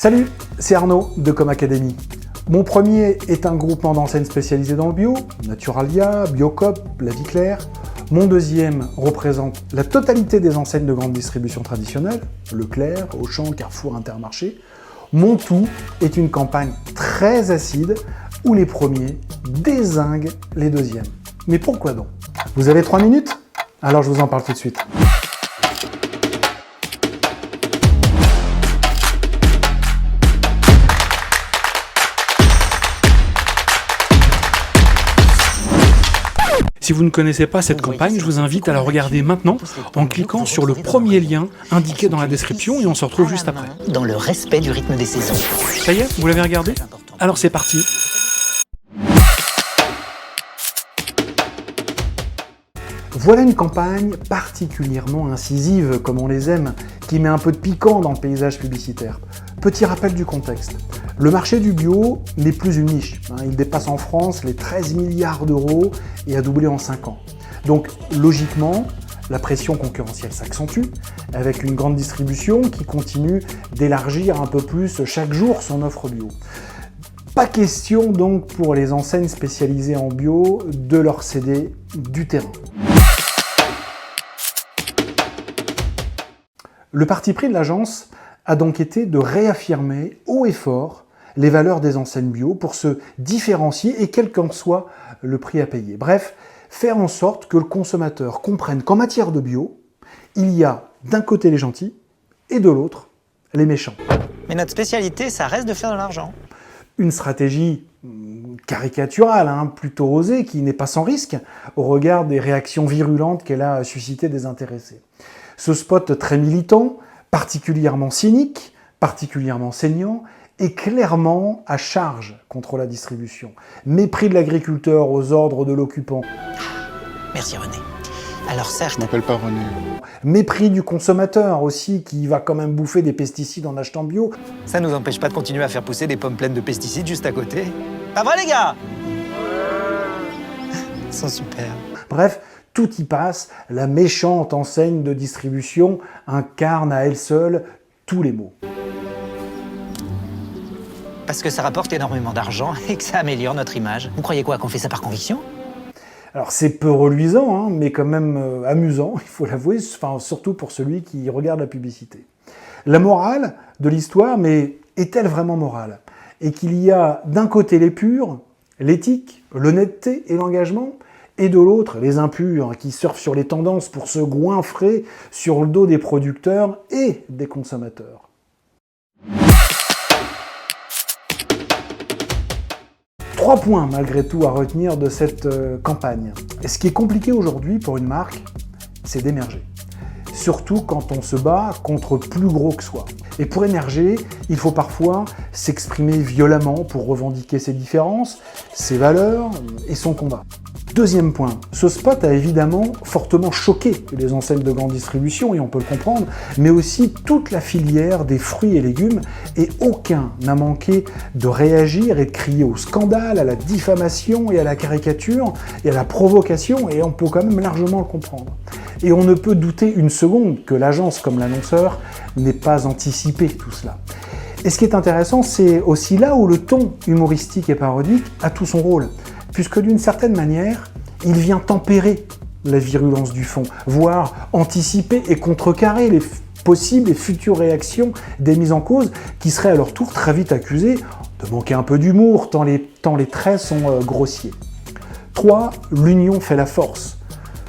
Salut, c'est Arnaud de Com Academy. Mon premier est un groupement d'enseignes spécialisées dans le bio, Naturalia, Biocoop, La Vie Claire. Mon deuxième représente la totalité des enseignes de grande distribution traditionnelle, Leclerc, Auchan, Carrefour, Intermarché. Mon tout est une campagne très acide où les premiers dézinguent les deuxièmes. Mais pourquoi donc? Vous avez 3 minutes? Alors je vous en parle tout de suite. Si vous ne connaissez pas cette campagne, je vous invite à la regarder maintenant en cliquant sur le premier lien indiqué dans la description et on se retrouve juste après. Dans le respect du rythme des saisons. Ça y est, vous l'avez regardé? Alors c'est parti. Voilà une campagne particulièrement incisive, comme on les aime, qui met un peu de piquant dans le paysage publicitaire. Petit rappel du contexte. Le marché du bio n'est plus une niche. Il dépasse en France les 13 milliards d'euros et a doublé en 5 ans. Donc logiquement, la pression concurrentielle s'accentue avec une grande distribution qui continue d'élargir un peu plus chaque jour son offre bio. Pas question donc pour les enseignes spécialisées en bio de leur céder du terrain. Le parti pris de l'agence a donc été de réaffirmer haut et fort les valeurs des enseignes bio pour se différencier et quel qu'en soit le prix à payer. Bref, faire en sorte que le consommateur comprenne qu'en matière de bio, il y a d'un côté les gentils et de l'autre les méchants. Mais notre spécialité, ça reste de faire de l'argent. Une stratégie caricaturale, plutôt osée, qui n'est pas sans risque au regard des réactions virulentes qu'elle a suscité des intéressés. Ce spot très militant, particulièrement cynique, particulièrement saignant, est clairement à charge contre la distribution. Mépris de l'agriculteur aux ordres de l'occupant. Merci René. Alors certes... Je m'appelle pas René. Mépris du consommateur aussi, qui va quand même bouffer des pesticides en achetant bio. Ça nous empêche pas de continuer à faire pousser des pommes pleines de pesticides juste à côté. Pas vrai les gars? Ils sont super. Bref, tout y passe, la méchante enseigne de distribution incarne à elle seule tous les maux. Parce que ça rapporte énormément d'argent et que ça améliore notre image. Vous croyez quoi, qu'on fait ça par conviction? Alors c'est peu reluisant, mais quand même amusant, il faut l'avouer, surtout pour celui qui regarde la publicité. La morale de l'histoire, mais est-elle vraiment morale? Et qu'il y a d'un côté les purs, l'éthique, l'honnêteté et l'engagement, et de l'autre les impurs qui surfent sur les tendances pour se goinfrer sur le dos des producteurs et des consommateurs. Trois points malgré tout à retenir de cette campagne. Et ce qui est compliqué aujourd'hui pour une marque, c'est d'émerger. Surtout quand on se bat contre plus gros que soi. Et pour émerger, il faut parfois s'exprimer violemment pour revendiquer ses différences, ses valeurs et son combat. Deuxième point, ce spot a évidemment fortement choqué les enseignes de grande distribution, et on peut le comprendre, mais aussi toute la filière des fruits et légumes, et aucun n'a manqué de réagir et de crier au scandale, à la diffamation et à la caricature et à la provocation, et on peut quand même largement le comprendre. Et on ne peut douter une seconde que l'agence comme l'annonceur n'ait pas anticipé tout cela. Et ce qui est intéressant, c'est aussi là où le ton humoristique et parodique a tout son rôle, puisque d'une certaine manière, il vient tempérer la virulence du fond, voire anticiper et contrecarrer les possibles et futures réactions des mises en cause qui seraient à leur tour très vite accusées de manquer un peu d'humour tant les traits sont grossiers. 3. L'union fait la force.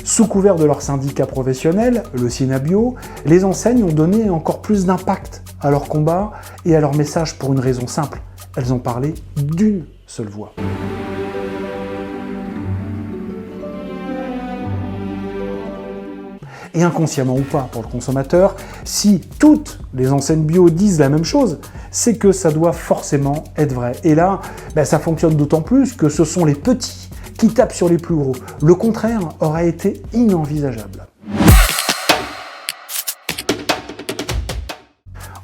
Sous couvert de leur syndicat professionnel, le Synabio, les enseignes ont donné encore plus d'impact à leur combat et à leur message pour une raison simple. Elles ont parlé d'une seule voix. Et inconsciemment ou pas pour le consommateur, si toutes les enseignes bio disent la même chose, c'est que ça doit forcément être vrai. Et là, ça fonctionne d'autant plus que ce sont les petits qui tapent sur les plus gros. Le contraire aurait été inenvisageable.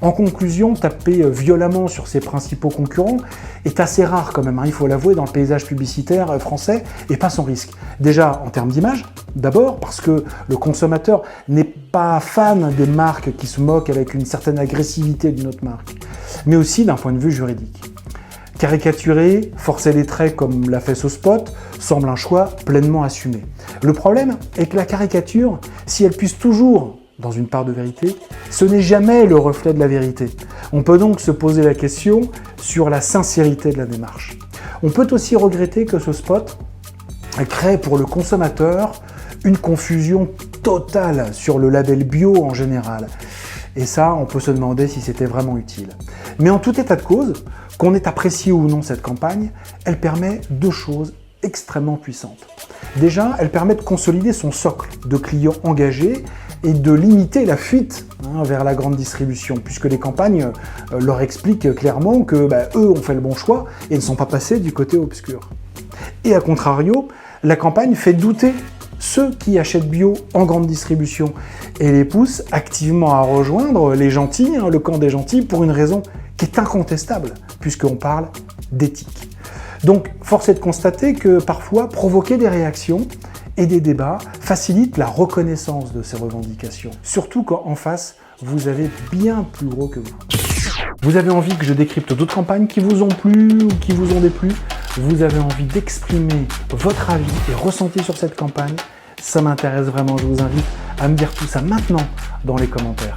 En conclusion, taper violemment sur ses principaux concurrents est assez rare quand même, il faut l'avouer, dans le paysage publicitaire français, et pas sans risque. Déjà en termes d'image, d'abord parce que le consommateur n'est pas fan des marques qui se moquent avec une certaine agressivité d'une autre marque. mais aussi d'un point de vue juridique. Caricaturer, forcer les traits comme l'a fait ce spot, semble un choix pleinement assumé. Le problème est que la caricature, si elle puise toujours dans une part de vérité, ce n'est jamais le reflet de la vérité. On peut donc se poser la question sur la sincérité de la démarche. On peut aussi regretter que ce spot crée pour le consommateur une confusion totale sur le label bio en général. Et ça, on peut se demander si c'était vraiment utile. Mais en tout état de cause, qu'on ait apprécié ou non cette campagne, elle permet deux choses extrêmement puissantes. Déjà, elle permet de consolider son socle de clients engagés et de limiter la fuite vers la grande distribution, puisque les campagnes leur expliquent clairement que eux ont fait le bon choix et ne sont pas passés du côté obscur. Et à contrario, la campagne fait douter ceux qui achètent bio en grande distribution et les pousse activement à rejoindre les gentils, le camp des gentils, pour une raison qui est incontestable, puisqu'on parle d'éthique. Donc, force est de constater que parfois, provoquer des réactions et des débats facilite la reconnaissance de ces revendications, surtout quand en face, vous avez bien plus gros que vous. Vous avez envie que je décrypte d'autres campagnes qui vous ont plu ou qui vous ont déplu? Vous avez envie d'exprimer votre avis et ressenti sur cette campagne? Ça m'intéresse vraiment, je vous invite à me dire tout ça maintenant dans les commentaires.